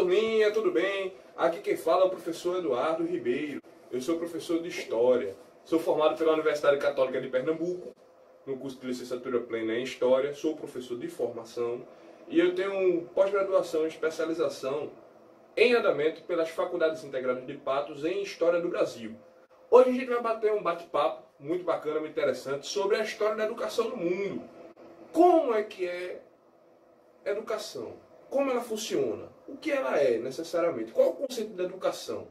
turminha, tudo bem? Aqui quem fala é o professor Eduardo Ribeiro. Eu sou professor de História. Sou formado pela Universidade Católica de Pernambuco, no curso de licenciatura plena em História. Sou professor de formação e eu tenho pós-graduação e especialização em andamento pelas Faculdades Integradas de Patos em História do Brasil. Hoje a gente vai bater um bate-papo muito bacana, muito interessante, sobre a história da educação no mundo. Como é que é educação? Como ela funciona? O que ela é, necessariamente? Qual é o conceito da educação?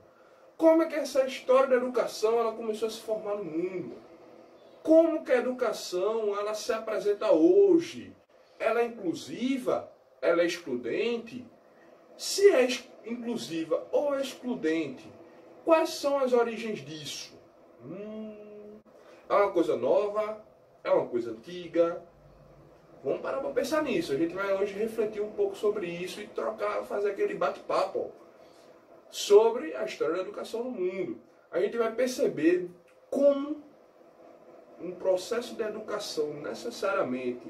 Como é que essa história da educação ela começou a se formar no mundo? Como que a educação ela se apresenta hoje? Ela é inclusiva? Ela é excludente? Se é inclusiva ou excludente, quais são as origens disso? É uma coisa nova? É uma coisa antiga? Vamos parar para pensar nisso. A gente vai hoje refletir um pouco sobre isso e fazer aquele bate-papo sobre a história da educação no mundo. A gente vai perceber como um processo de educação, necessariamente,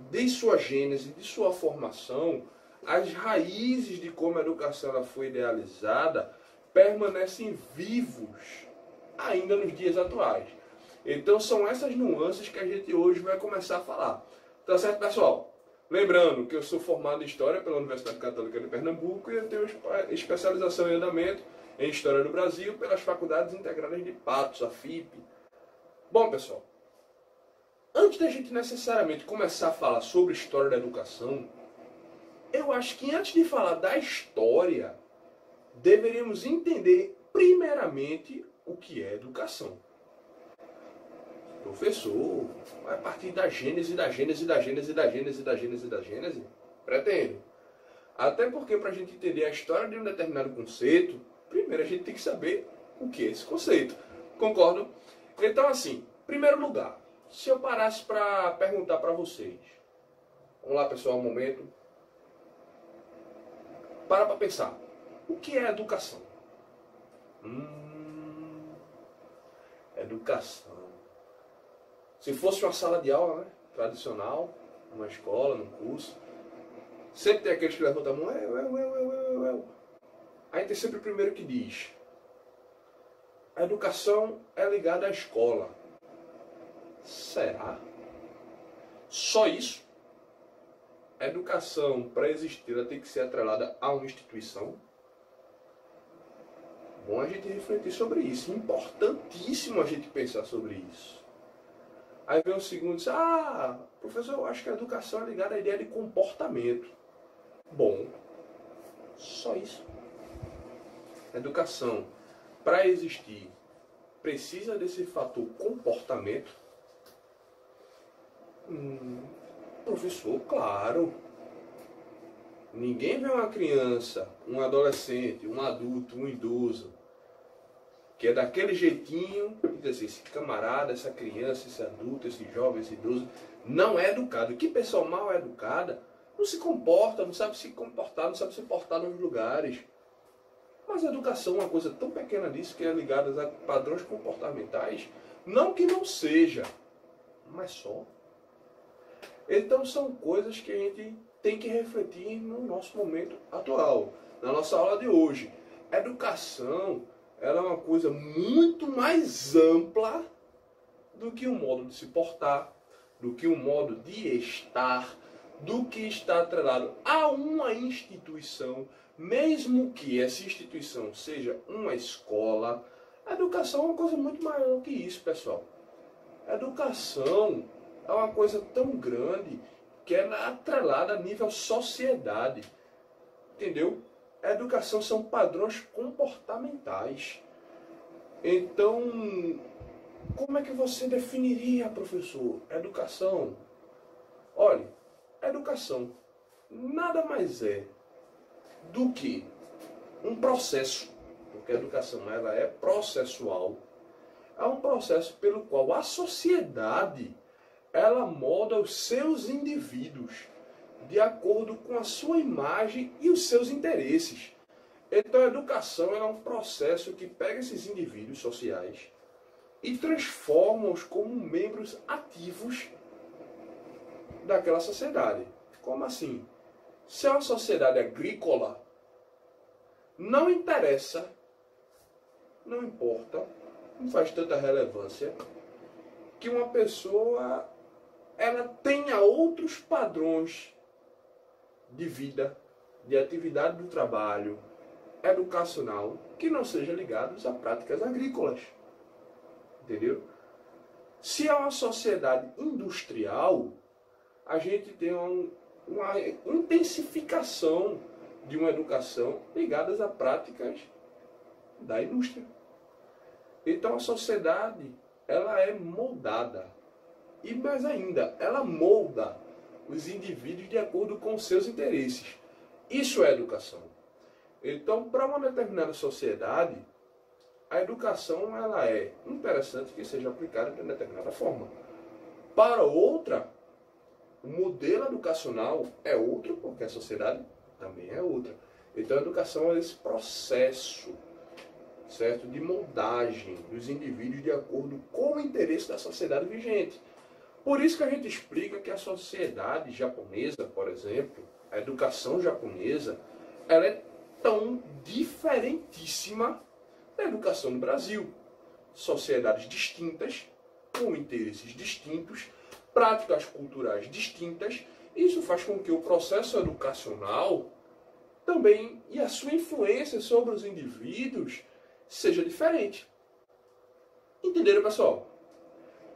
de sua gênese, de sua formação, as raízes de como a educação ela foi idealizada permanecem vivos ainda nos dias atuais. Então são essas nuances que a gente hoje vai começar a falar. Tá certo, pessoal? Lembrando que eu sou formado em História pela Universidade Católica de Pernambuco e eu tenho especialização em andamento em História do Brasil pelas Faculdades Integradas de Patos, a FIP. Bom, pessoal, antes da gente necessariamente começar a falar sobre história da educação, eu acho que antes de falar da história, deveríamos entender primeiramente o que é educação. Professor, vai partir da Gênese, da Gênese, da Gênese, da Gênese, da Gênese, da Gênese? Pretendo. Até porque para a gente entender a história de um determinado conceito, primeiro a gente tem que saber o que é esse conceito. Concordam? Então assim, em primeiro lugar, se eu parasse para perguntar para vocês, vamos lá pessoal, um momento, para pensar, o que é educação? Educação. Se fosse uma sala de aula, né, tradicional, numa escola, num curso, sempre tem aqueles que levantam a mão, eu. Aí tem sempre o primeiro que diz, a educação é ligada à escola. Será? Só isso? A educação, para existir, ela tem que ser atrelada a uma instituição? Bom a gente refletir sobre isso. Importantíssimo a gente pensar sobre isso. Aí vem o segundo e diz, professor, eu acho que a educação é ligada à ideia de comportamento. Bom, só isso. A educação, para existir, precisa desse fator comportamento? Professor, claro. Ninguém vê uma criança, um adolescente, um adulto, um idoso, que é daquele jeitinho, e diz assim, esse camarada, essa criança, esse adulto, esse jovem, esse idoso, não é educado. Que pessoa mal educada não se comporta, não sabe se comportar, não sabe se portar nos lugares. Mas a educação é uma coisa tão pequena disso, que é ligada a padrões comportamentais, não que não seja, mas só. Então são coisas que a gente tem que refletir no nosso momento atual, na nossa aula de hoje. A educação, ela é uma coisa muito mais ampla do que um modo de se portar, do que um modo de estar, do que está atrelado a uma instituição, mesmo que essa instituição seja uma escola. A educação é uma coisa muito maior que isso, pessoal. A educação é uma coisa tão grande que ela é atrelada a nível sociedade. Entendeu? A educação são padrões comportamentais. Então, como é que você definiria, professor, educação? Olha, educação nada mais é do que um processo, porque a educação ela é processual. É um processo pelo qual a sociedade ela molda os seus indivíduos de acordo com a sua imagem e os seus interesses. Então a educação é um processo que pega esses indivíduos sociais e transforma-os como membros ativos daquela sociedade. Como assim? Se é uma sociedade agrícola, Não interessa, não importa, não faz tanta relevância que uma pessoa ela tenha outros padrões de vida, de atividade do trabalho, educacional, que não sejam ligados a práticas agrícolas. Entendeu? Se é uma sociedade industrial, a gente tem uma intensificação de uma educação ligadas a práticas da indústria. Então a sociedade, ela é moldada. E mais ainda, ela molda os indivíduos de acordo com seus interesses. Isso é educação. Então, para uma determinada sociedade, a educação ela é interessante que seja aplicada de determinada forma. Para outra, o modelo educacional é outro, porque a sociedade também é outra. Então a educação é esse processo, certo, de moldagem dos indivíduos de acordo com o interesse da sociedade vigente. Por isso que a gente explica que a sociedade japonesa, por exemplo, a educação japonesa, ela é tão diferentíssima da educação no Brasil. Sociedades distintas, com interesses distintos, práticas culturais distintas. Isso faz com que o processo educacional também, e a sua influência sobre os indivíduos, seja diferente. Entenderam, pessoal?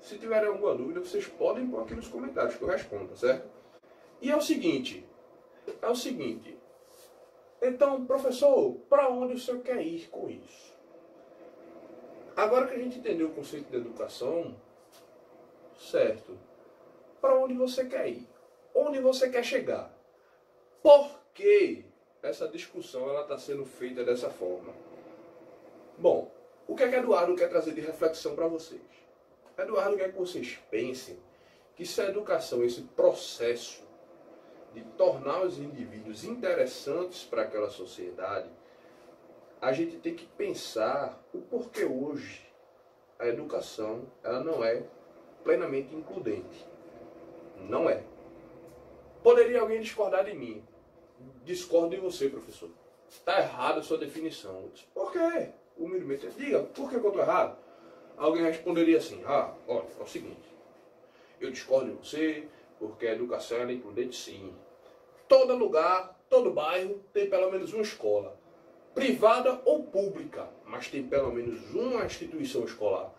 Se tiverem alguma dúvida, vocês podem pôr aqui nos comentários que eu respondo, certo? E é o seguinte, então, professor, para onde o senhor quer ir com isso? Agora que a gente entendeu o conceito de educação, certo? Para onde você quer ir? Onde você quer chegar? Por que essa discussão está sendo feita dessa forma? Bom, o que é que Eduardo quer trazer de reflexão para vocês? Eduardo quer que vocês pensem que se a educação, esse processo de tornar os indivíduos interessantes para aquela sociedade, a gente tem que pensar o porquê hoje a educação ela não é plenamente includente. Não é. Poderia alguém discordar de mim? Discordo de você, professor. Está errada a sua definição. Por quê? Humildemente, diga, por que eu estou errado? Alguém responderia assim, olha, é o seguinte, eu discordo de você, porque a educação é includente sim. Todo lugar, todo bairro tem pelo menos uma escola. Privada ou pública, mas tem pelo menos uma instituição escolar.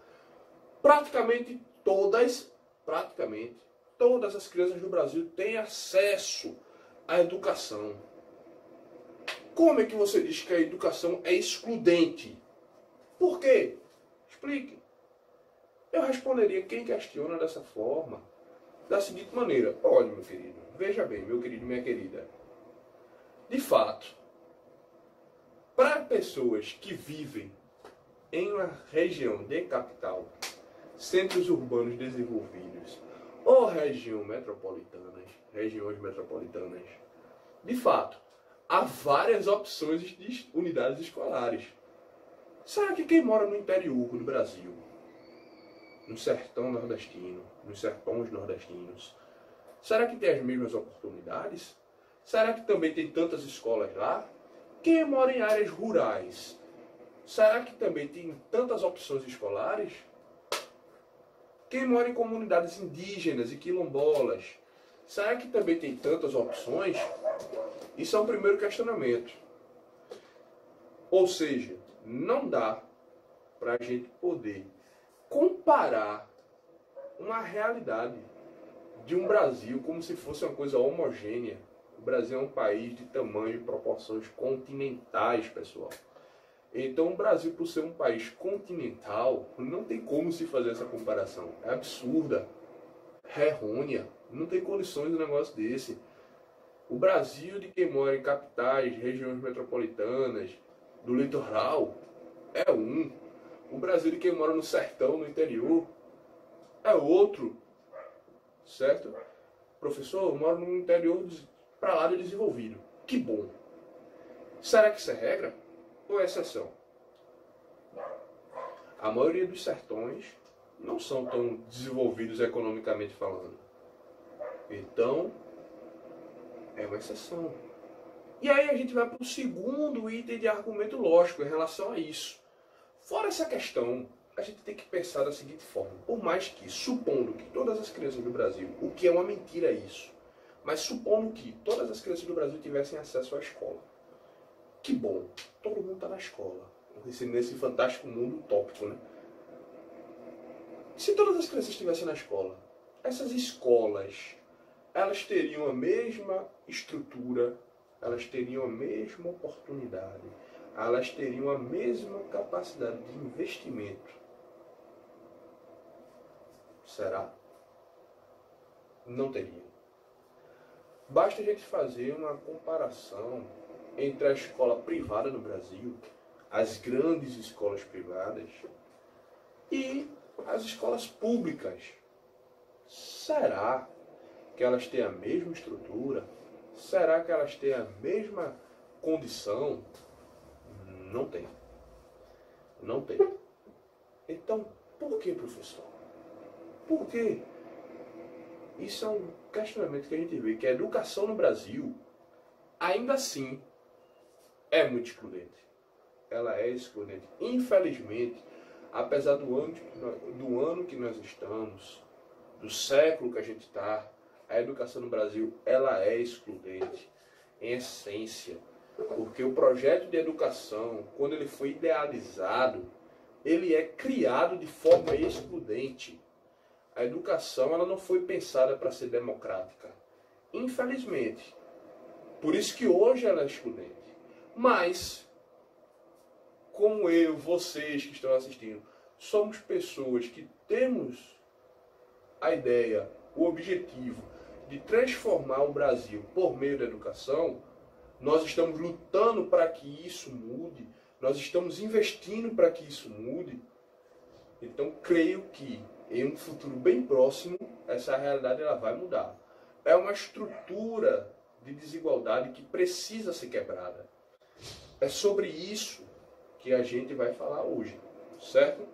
Praticamente todas as crianças do Brasil têm acesso à educação. Como é que você diz que a educação é excludente? Por quê? Explique. Eu responderia quem questiona dessa forma, da seguinte maneira. Olha, meu querido, veja bem, meu querido e minha querida. De fato, para pessoas que vivem em uma região de capital, centros urbanos desenvolvidos, ou regiões metropolitanas, de fato, há várias opções de unidades escolares. Será que quem mora no interior do Brasil, no sertão nordestino, nos sertões nordestinos, será que tem as mesmas oportunidades? Será que também tem tantas escolas lá? Quem mora em áreas rurais, será que também tem tantas opções escolares? Quem mora em comunidades indígenas e quilombolas, será que também tem tantas opções? Isso é um primeiro questionamento. Ou seja, não dá para a gente poder comparar uma realidade de um Brasil como se fosse uma coisa homogênea. O Brasil é um país de tamanho e proporções continentais, pessoal. Então o Brasil, por ser um país continental, não tem como se fazer essa comparação. É absurda, é errônea, não tem condições de um negócio desse. O Brasil de quem mora em capitais, regiões metropolitanas, do litoral, é um. O Brasil de quem mora no sertão, no interior, é outro. Certo? Professor, eu moro no interior para lá de desenvolvido. Que bom. Será que isso é regra ou é exceção? A maioria dos sertões não são tão desenvolvidos economicamente falando. Então, é uma exceção. E aí a gente vai para o segundo item de argumento lógico em relação a isso. Fora essa questão, a gente tem que pensar da seguinte forma. Por mais que, supondo que todas as crianças do Brasil, o que é uma mentira isso, mas supondo que todas as crianças do Brasil tivessem acesso à escola. Que bom, todo mundo está na escola. Nesse fantástico mundo utópico, né? Se todas as crianças estivessem na escola, essas escolas, elas teriam a mesma estrutura, elas teriam a mesma oportunidade, elas teriam a mesma capacidade de investimento. Será? Não teria. Basta a gente fazer uma comparação entre a escola privada no Brasil, as grandes escolas privadas, e as escolas públicas. Será que elas têm a mesma estrutura? Será que elas têm a mesma condição? Não tem. Não tem. Então, por que, professor? Por quê? Isso é um questionamento que a gente vê, que a educação no Brasil, ainda assim, é muito excludente. Ela é excludente. Infelizmente, apesar do ano que nós estamos, do século que a gente está, a educação no Brasil, ela é excludente, em essência. Porque o projeto de educação, quando ele foi idealizado, ele é criado de forma excludente. A educação ela não foi pensada para ser democrática. Infelizmente. Por isso que hoje ela é excludente. Mas, como eu, vocês que estão assistindo, somos pessoas que temos a ideia, o objetivo de transformar o Brasil por meio da educação, nós estamos lutando para que isso mude, nós estamos investindo para que isso mude. Então, creio que em um futuro bem próximo, essa realidade ela vai mudar. É uma estrutura de desigualdade que precisa ser quebrada. É sobre isso que a gente vai falar hoje, certo?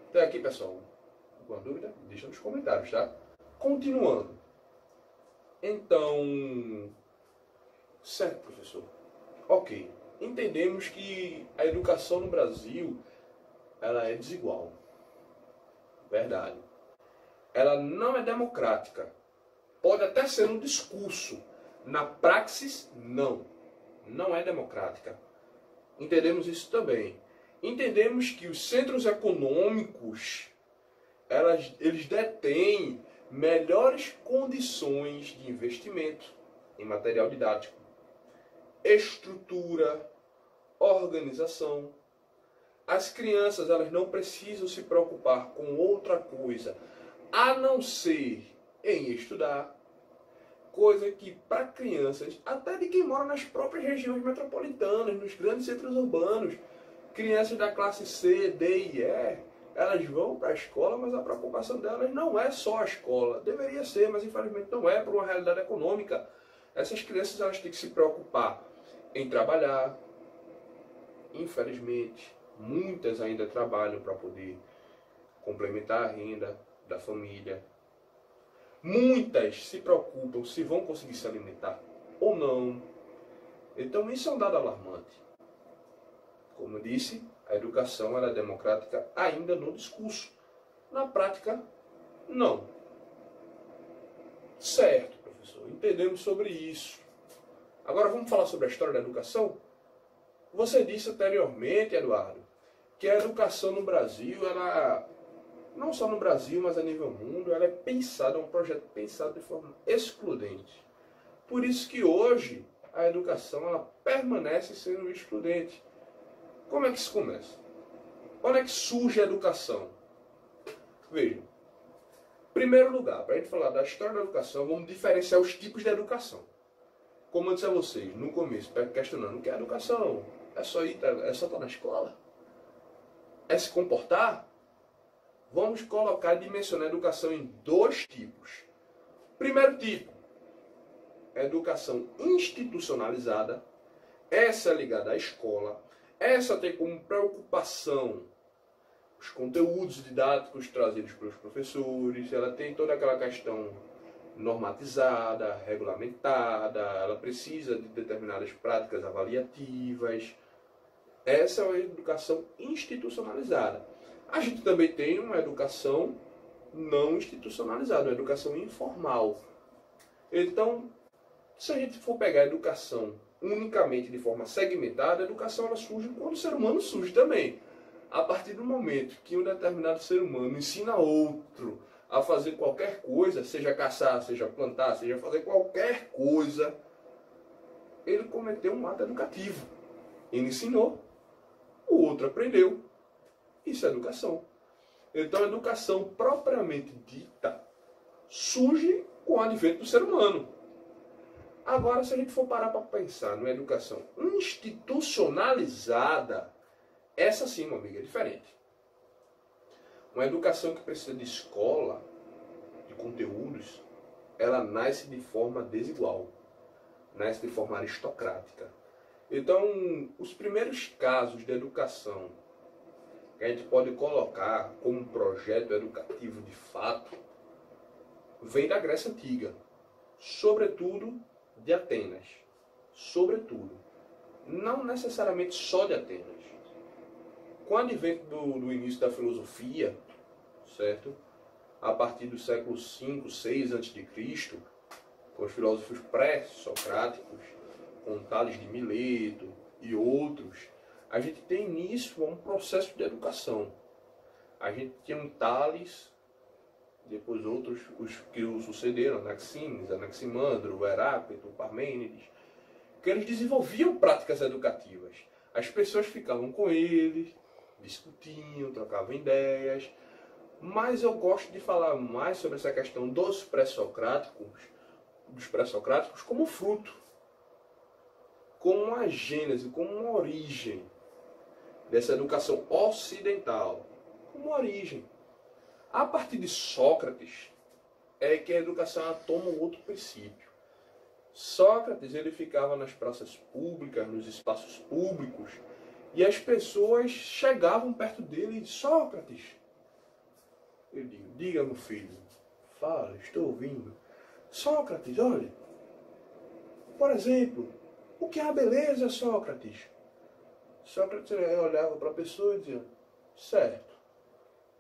Até aqui, pessoal. Alguma dúvida? Deixa nos comentários, tá? Continuando. Então, certo, professor. Ok. Entendemos que a educação no Brasil, ela é desigual. Verdade. Ela não é democrática. Pode até ser no discurso. Na praxis, não. Não é democrática. Entendemos isso também. Entendemos que os centros econômicos, eles detêm melhores condições de investimento em material didático, estrutura, organização. As crianças elas não precisam se preocupar com outra coisa, a não ser em estudar. Coisa que para crianças, até de quem mora nas próprias regiões metropolitanas, nos grandes centros urbanos, crianças da classe C, D e E, elas vão para a escola, mas a preocupação delas não é só a escola. Deveria ser, mas infelizmente não é, por uma realidade econômica. Essas crianças elas têm que se preocupar em trabalhar. Infelizmente, muitas ainda trabalham para poder complementar a renda da família. Muitas se preocupam se vão conseguir se alimentar ou não. Então isso é um dado alarmante. Como eu disse, a educação ela é democrática ainda no discurso. Na prática, não. Certo, professor. Entendemos sobre isso. Agora vamos falar sobre a história da educação? Você disse anteriormente, Eduardo, que a educação no Brasil, ela, não só no Brasil, mas a nível mundo, ela é pensada, é um projeto pensado de forma excludente. Por isso que hoje a educação ela permanece sendo excludente. Como é que isso começa? Onde é que surge a educação? Vejam, em primeiro lugar, para a gente falar da história da educação, vamos diferenciar os tipos de educação. Como eu disse a vocês no começo, questionando o que é educação? É só estar na escola? É se comportar? Vamos colocar e dimensionar a educação em dois tipos. Primeiro tipo, educação institucionalizada. Essa é ligada à escola. Essa tem como preocupação os conteúdos didáticos trazidos pelos professores. Ela tem toda aquela questão normatizada, regulamentada, ela precisa de determinadas práticas avaliativas. Essa é a educação institucionalizada. A gente também tem uma educação não institucionalizada, uma educação informal. Então, se a gente for pegar a educação unicamente de forma segmentada, a educação ela surge quando o ser humano surge também. A partir do momento que um determinado ser humano ensina outro a fazer qualquer coisa, seja caçar, seja plantar, seja fazer qualquer coisa, ele cometeu um ato educativo. Ele ensinou, o outro aprendeu. Isso é educação. Então a educação propriamente dita surge com o advento do ser humano. Agora, se a gente for parar para pensar numa educação institucionalizada, essa sim, meu amigo, é diferente. Uma educação que precisa de escola, de conteúdos, ela nasce de forma desigual, nasce de forma aristocrática. Então, os primeiros casos de educação que a gente pode colocar como um projeto educativo de fato, vem da Grécia Antiga, sobretudo de Atenas. Sobretudo. Não necessariamente só de Atenas. Com o advento do início da filosofia, certo? A partir do século V, VI a.C., com os filósofos pré-socráticos, com Tales de Mileto e outros, a gente tem início a um processo de educação. A gente tinha um Tales, depois outros os que o sucederam, Anaximes, Anaximandro, Heráclito, Parmênides, que eles desenvolviam práticas educativas. As pessoas ficavam com eles, discutiam, trocavam ideias, mas eu gosto de falar mais sobre essa questão dos pré-socráticos como fruto, como uma gênese, como uma origem dessa educação ocidental, como uma origem. A partir de Sócrates é que a educação toma um outro princípio. Sócrates ele ficava nas praças públicas, nos espaços públicos, e as pessoas chegavam perto dele e Sócrates. Eu digo, diga meu filho, fala, estou ouvindo. Sócrates, olha, por exemplo, o que é a beleza, Sócrates? Sócrates olhava para a pessoa e dizia, certo,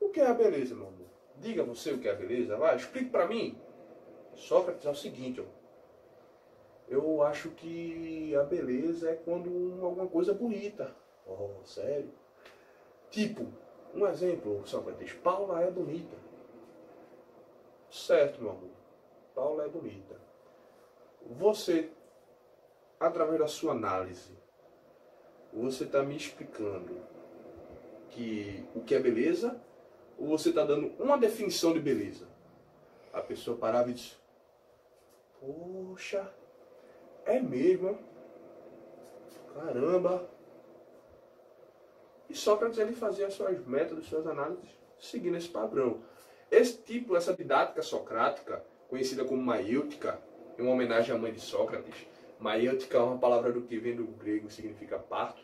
o que é a beleza, meu amor? Diga você o que é a beleza, vai, explique para mim. Sócrates é o seguinte, eu acho que a beleza é quando alguma coisa é bonita. Oh, sério? Tipo, um exemplo, Sócrates, Paula é bonita. Certo, meu amor, Paula é bonita. Você, através da sua análise, você está me explicando que o que é beleza, ou você está dando uma definição de beleza? A pessoa parava e disse, poxa, é mesmo? Caramba! E Sócrates ele fazia seus métodos, suas análises, seguindo esse padrão. Essa didática socrática, conhecida como maêutica, em uma homenagem à mãe de Sócrates. Maêutica é uma palavra do que vem do grego, significa parto,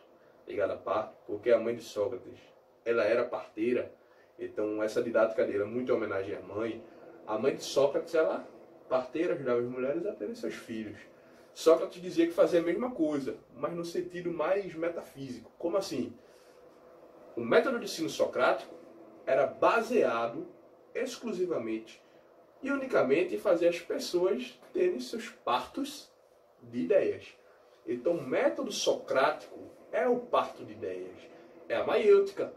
ligada a parto, porque a mãe de Sócrates, ela era parteira, então essa didática dele é muito em homenagem à mãe. A mãe de Sócrates, ela parteira, ajudava as mulheres a terem seus filhos. Sócrates dizia que fazia a mesma coisa, mas no sentido mais metafísico. Como assim? O método de ensino socrático era baseado exclusivamente e unicamente em fazer as pessoas terem seus partos de ideias. Então o método socrático é o parto de ideias, é a maêutica.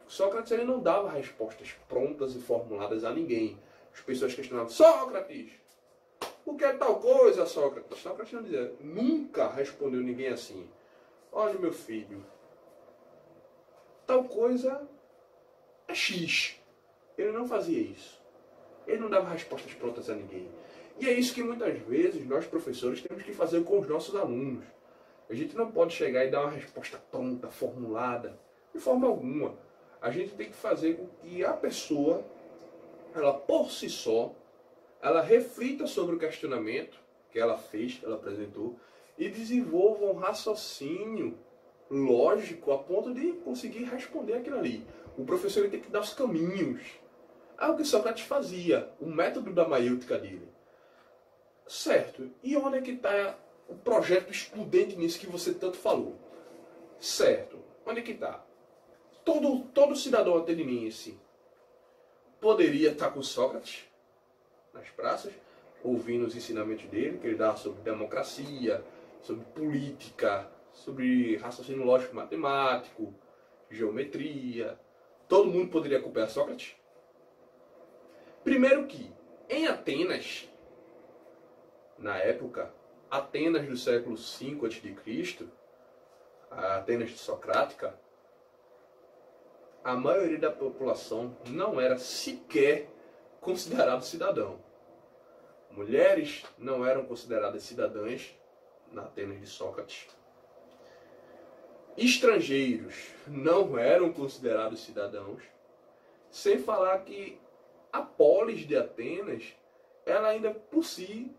Sócrates ele não dava respostas prontas e formuladas a ninguém. As pessoas questionavam, Sócrates, o que é tal coisa, Sócrates? Sócrates não dizia, nunca respondeu ninguém assim. Olha, meu filho, tal coisa é X. Ele não fazia isso. Ele não dava respostas prontas a ninguém. E é isso que muitas vezes nós, professores, temos que fazer com os nossos alunos. A gente não pode chegar e dar uma resposta pronta, formulada, de forma alguma. A gente tem que fazer com que a pessoa, ela por si só, ela reflita sobre o questionamento que ela fez, que ela apresentou, e desenvolva um raciocínio lógico a ponto de conseguir responder aquilo ali. O professor ele tem que dar os caminhos. É o que Sócrates fazia, o método da maiêutica dele. Certo, e onde é que está o projeto excludente nisso que você tanto falou? Certo, onde é que está? Todo cidadão ateniense poderia estar com Sócrates nas praças, ouvindo os ensinamentos dele, que ele dava sobre democracia, sobre política, sobre raciocínio lógico matemático, geometria. Todo mundo poderia acompanhar Sócrates? Primeiro que, em Atenas, na época, Atenas do século V a.C., a Atenas socrática, a maioria da população não era sequer considerado cidadão. Mulheres não eram consideradas cidadãs na Atenas de Sócrates. Estrangeiros não eram considerados cidadãos. Sem falar que a polis de Atenas, ela ainda por si,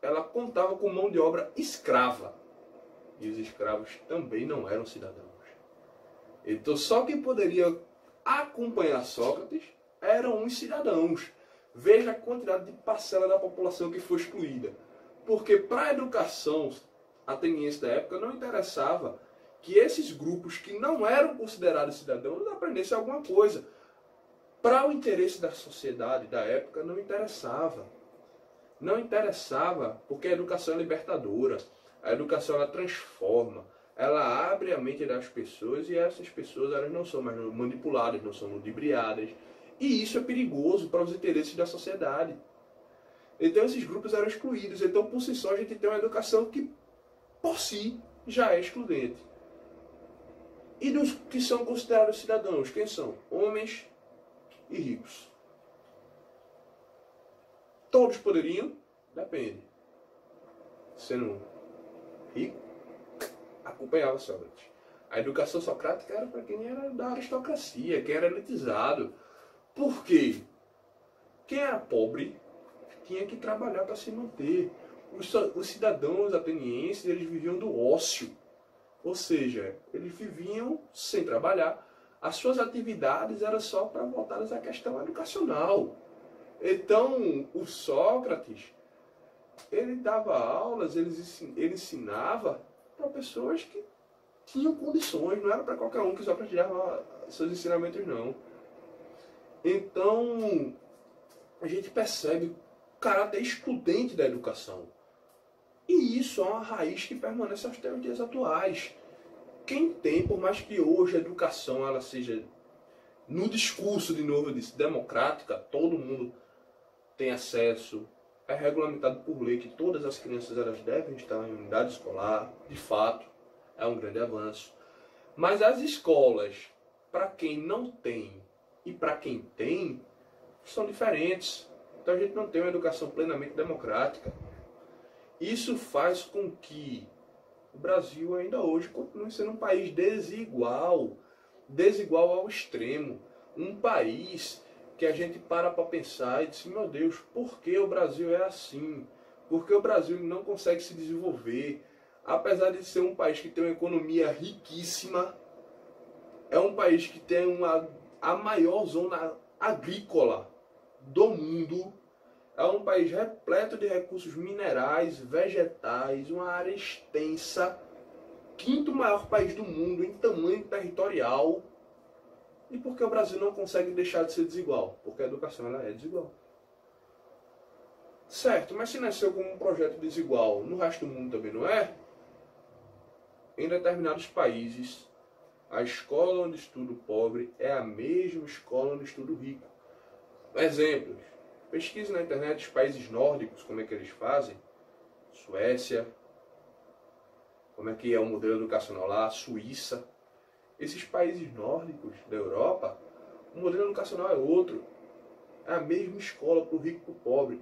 ela contava com mão de obra escrava. E os escravos também não eram cidadãos. Então só quem poderia acompanhar Sócrates eram os cidadãos. Veja a quantidade de parcela da população que foi excluída. Porque para a educação ateniense da época não interessava que esses grupos que não eram considerados cidadãos aprendessem alguma coisa. Para o interesse da sociedade da época não interessava. Não interessava porque a educação é libertadora. A educação ela transforma. Ela abre a mente das pessoas e essas pessoas elas não são mais manipuladas, não são ludibriadas. E isso é perigoso para os interesses da sociedade. Então esses grupos eram excluídos. Então por si só a gente tem uma educação que por si já é excludente. E dos que são considerados cidadãos, quem são? Homens e ricos. Todos poderiam? Depende. Sendo rico, acompanhava Sócrates. A educação socrática era para quem era da aristocracia, quem era elitizado. Por quê? Quem era pobre tinha que trabalhar para se manter. Os cidadãos atenienses eles viviam do ócio. Ou seja, eles viviam sem trabalhar. As suas atividades eram só para voltadas à questão educacional. Então, o Sócrates, ele dava aulas, ele ensinava para pessoas que tinham condições, não era para qualquer um que Sócrates dava seus ensinamentos, não. Então, a gente percebe o caráter excludente da educação. E isso é uma raiz que permanece até os dias atuais. Quem tem, por mais que hoje a educação ela seja, no discurso de novo eu disse, democrática, todo mundo tem acesso, é regulamentado por lei que todas as crianças elas devem estar em unidade escolar, de fato, é um grande avanço. Mas as escolas, para quem não tem e para quem tem, são diferentes. Então a gente não tem uma educação plenamente democrática. Isso faz com que o Brasil ainda hoje continue sendo um país desigual, desigual ao extremo. Um país que a gente para pensar e diz, meu Deus, por que o Brasil é assim? Por que o Brasil não consegue se desenvolver? Apesar de ser um país que tem uma economia riquíssima, é um país que tem a maior zona agrícola do mundo, é um país repleto de recursos minerais, vegetais, uma área extensa, quinto maior país do mundo em tamanho territorial. E por que o Brasil não consegue deixar de ser desigual? Porque a educação ela é desigual. Certo, mas se nasceu como um projeto desigual, no resto do mundo também não é? Em determinados países, a escola onde estuda o pobre é a mesma escola onde estuda o rico. Exemplos. Pesquise na internet os países nórdicos, como é que eles fazem. Suécia, como é que é o modelo educacional lá, Suíça. Esses países nórdicos da Europa, o modelo educacional é outro. É a mesma escola para o rico e para o pobre.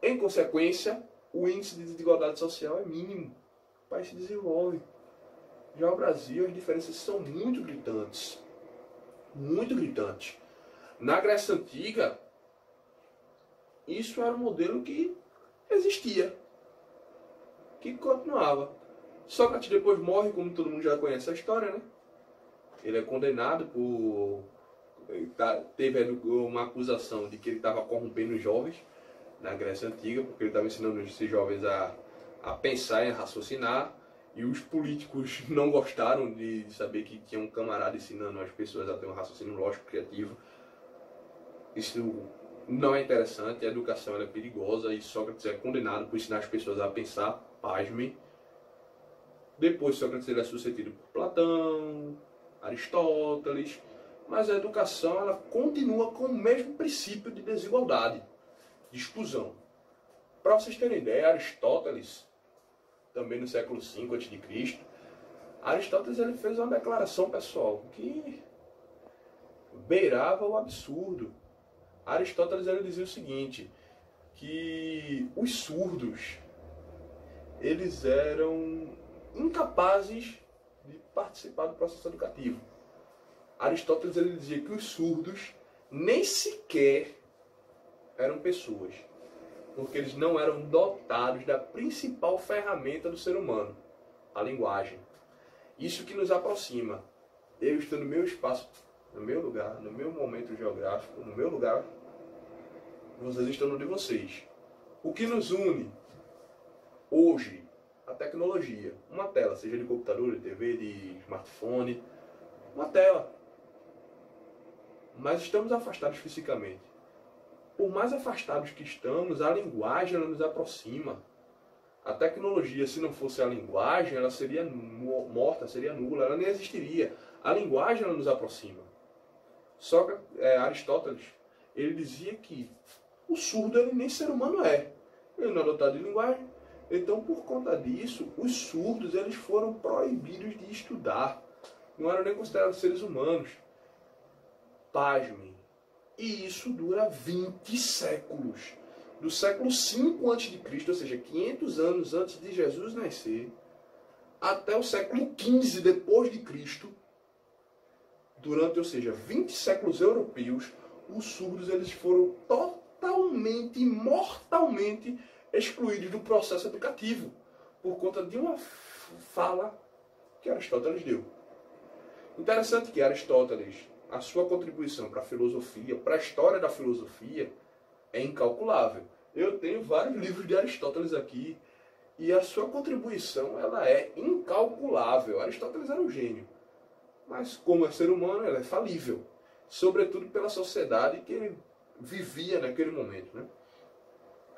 Em consequência, o índice de desigualdade social é mínimo. O país se desenvolve. Já o Brasil, as diferenças são muito gritantes. Muito gritantes. Na Grécia Antiga, isso era um modelo que existia. Que continuava. Sócrates depois morre, como todo mundo já conhece a história, né? Ele é condenado por teve uma acusação de que ele estava corrompendo os jovens na Grécia Antiga, porque ele estava ensinando esses jovens a pensar e a raciocinar, e os políticos não gostaram de saber que tinha um camarada ensinando as pessoas a ter um raciocínio lógico criativo. Isso não é interessante, a educação ela é perigosa, e Sócrates é condenado por ensinar as pessoas a pensar, pasmem. Depois Sócrates ele é sucedido por Platão, Aristóteles, mas a educação ela continua com o mesmo princípio de desigualdade, de exclusão. Para vocês terem ideia, Aristóteles, também no século V a.C., Aristóteles ele fez uma declaração, pessoal, que beirava o absurdo. Aristóteles ele dizia o seguinte, que os surdos eles eram incapazes de participar do processo educativo. Aristóteles ele dizia que os surdos nem sequer eram pessoas, porque eles não eram dotados da principal ferramenta do ser humano, a linguagem. Isso que nos aproxima. Eu estou no meu espaço, no meu lugar, no meu momento geográfico, no meu lugar, vocês estão no de vocês. O que nos une hoje, a tecnologia, uma tela, seja de computador, de TV, de smartphone, uma tela. Mas estamos afastados fisicamente. Por mais afastados que estamos, a linguagem ela nos aproxima. A tecnologia, se não fosse a linguagem, ela seria morta, seria nula, ela nem existiria. A linguagem ela nos aproxima. Aristóteles, ele dizia que o surdo ele nem ser humano é. Ele não é dotado de linguagem. Então, por conta disso, os surdos eles foram proibidos de estudar. Não eram nem considerados seres humanos. Pasmem. E isso dura 20 séculos. Do século V a.C., ou seja, 500 anos antes de Jesus nascer, até o século XV depois de Cristo, durante, ou seja, 20 séculos europeus, os surdos eles foram totalmente, mortalmente excluídos do processo educativo, por conta de uma fala que Aristóteles deu. Interessante que Aristóteles, a sua contribuição para a filosofia, para a história da filosofia, é incalculável. Eu tenho vários livros de Aristóteles aqui, e a sua contribuição ela é incalculável. Aristóteles era um gênio, mas como é ser humano, ela é falível, sobretudo pela sociedade que ele vivia naquele momento, né?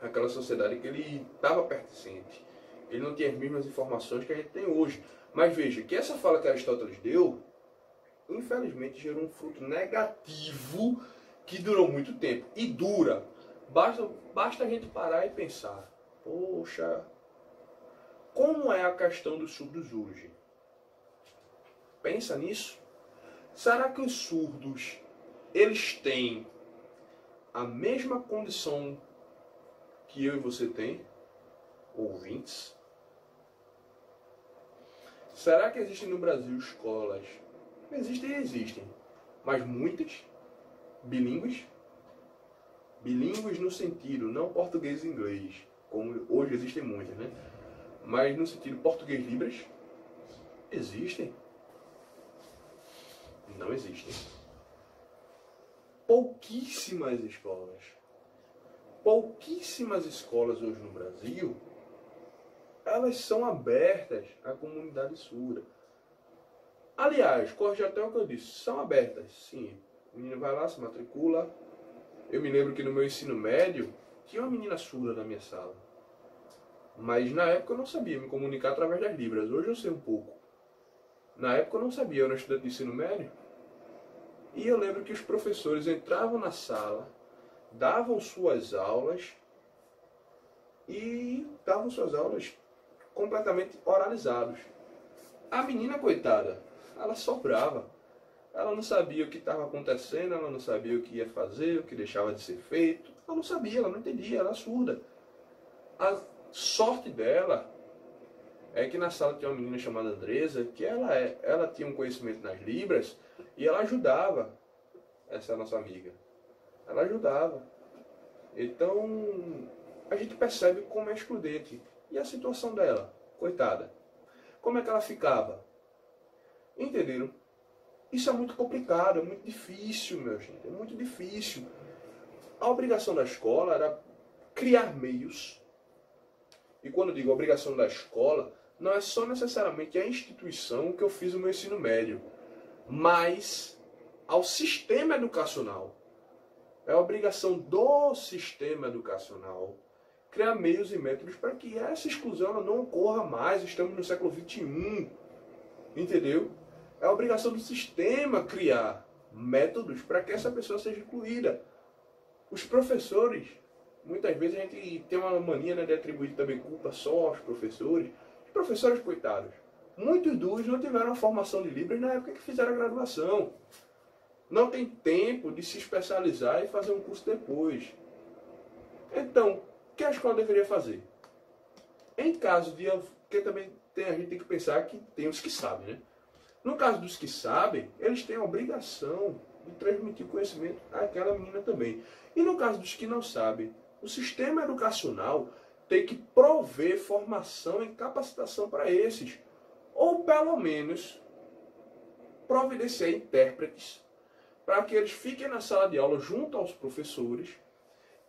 Aquela sociedade que ele estava pertencente. Ele não tinha as mesmas informações que a gente tem hoje. Mas veja, que essa fala que Aristóteles deu, infelizmente gerou um fruto negativo que durou muito tempo. E dura. Basta a gente parar e pensar. Poxa, como é a questão dos surdos hoje? Pensa nisso. Será que os surdos, eles têm a mesma condição que eu e você tem, ouvintes? Será que existem no Brasil escolas? Existem, mas muitas bilíngues? Bilíngues no sentido, não português e inglês, como hoje existem muitas, né? Mas no sentido português-libras? Existem? Não existem. Pouquíssimas escolas hoje no Brasil, elas são abertas à comunidade surda. Aliás, corrija até o que eu disse, são abertas, sim. O menino vai lá, se matricula. Eu me lembro que no meu ensino médio, tinha uma menina surda na minha sala. Mas na época eu não sabia me comunicar através das libras, hoje eu sei um pouco. Na época eu não sabia, eu era estudante de ensino médio. E eu lembro que os professores entravam na sala, davam suas aulas completamente oralizados. A menina, coitada, ela sobrava. Ela não sabia o que estava acontecendo, ela não sabia o que ia fazer, o que deixava de ser feito. Ela não sabia, ela não entendia, ela era surda. A sorte dela é que na sala tinha uma menina chamada Andresa, que ela tinha um conhecimento nas libras e ela ajudava essa nossa amiga. Ela ajudava. Então, a gente percebe como é excludente. E a situação dela, coitada. Como é que ela ficava? Entenderam? Isso é muito complicado, é muito difícil, meu gente, é muito difícil. A obrigação da escola era criar meios. E quando eu digo obrigação da escola, não é só necessariamente a instituição que eu fiz o meu ensino médio, mas ao sistema educacional. É a obrigação do sistema educacional criar meios e métodos para que essa exclusão ela não ocorra mais. Estamos no século XXI, entendeu? É a obrigação do sistema criar métodos para que essa pessoa seja incluída. Os professores, muitas vezes a gente tem uma mania, né, de atribuir também culpa só aos professores. Os professores, coitados, muitos dos não tiveram a formação de Libras na época que fizeram a graduação. Não tem tempo de se especializar e fazer um curso depois. Então, o que a escola deveria fazer? Em caso de... Porque também a gente tem que pensar que tem os que sabem, né? No caso dos que sabem, eles têm a obrigação de transmitir conhecimento àquela menina também. E no caso dos que não sabem, o sistema educacional tem que prover formação e capacitação para esses. Ou pelo menos providenciar intérpretes para que eles fiquem na sala de aula junto aos professores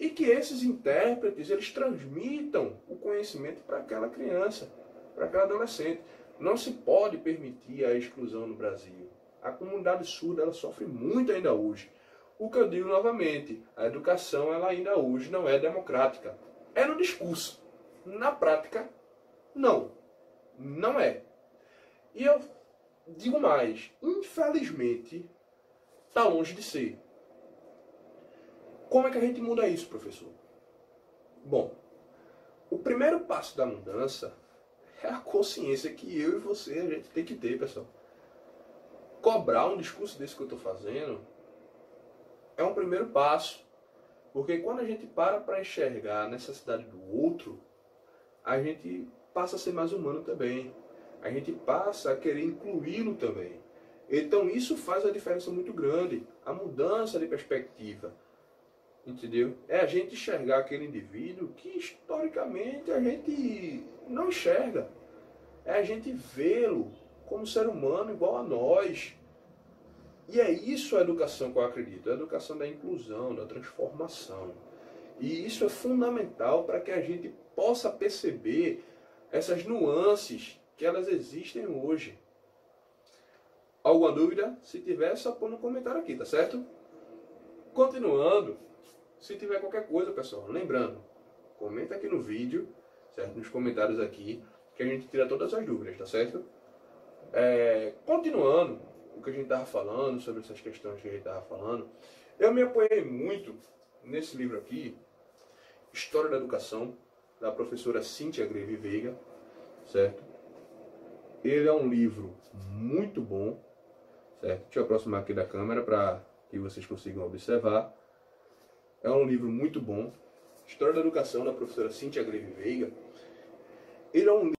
e que esses intérpretes eles transmitam o conhecimento para aquela criança, para aquela adolescente. Não se pode permitir a exclusão no Brasil. A comunidade surda ela sofre muito ainda hoje. O que eu digo novamente, a educação ela ainda hoje não é democrática. É no discurso. Na prática, não. Não é. E eu digo mais, infelizmente, está longe de ser. Como é que a gente muda isso, professor? Bom, o primeiro passo da mudança é a consciência que eu e você a gente tem que ter, pessoal. Cobrar um discurso desse que eu estou fazendo é um primeiro passo. Porque quando a gente para enxergar a necessidade do outro, a gente passa a ser mais humano também. A gente passa a querer incluí-lo também. Então isso faz uma diferença muito grande. A mudança de perspectiva. Entendeu? É a gente enxergar aquele indivíduo que historicamente a gente não enxerga. É a gente vê-lo como ser humano igual a nós. E é isso a educação que eu acredito. A educação da inclusão, da transformação. E isso é fundamental para que a gente possa perceber essas nuances que elas existem hoje. Alguma dúvida? Se tiver, só põe no comentário aqui, tá certo? Continuando, se tiver qualquer coisa, pessoal, lembrando, comenta aqui no vídeo, certo? Nos comentários aqui, que a gente tira todas as dúvidas, tá certo? Continuando o que a gente estava falando, sobre essas questões que a gente estava falando, eu me apoiei muito nesse livro aqui, História da Educação, da professora Cíntia Greve Veiga, certo? Ele é um livro muito bom, certo? Deixa eu aproximar aqui da câmera para que vocês consigam observar. É um livro muito bom, História da Educação, da professora Cíntia Greve Veiga. Ele é um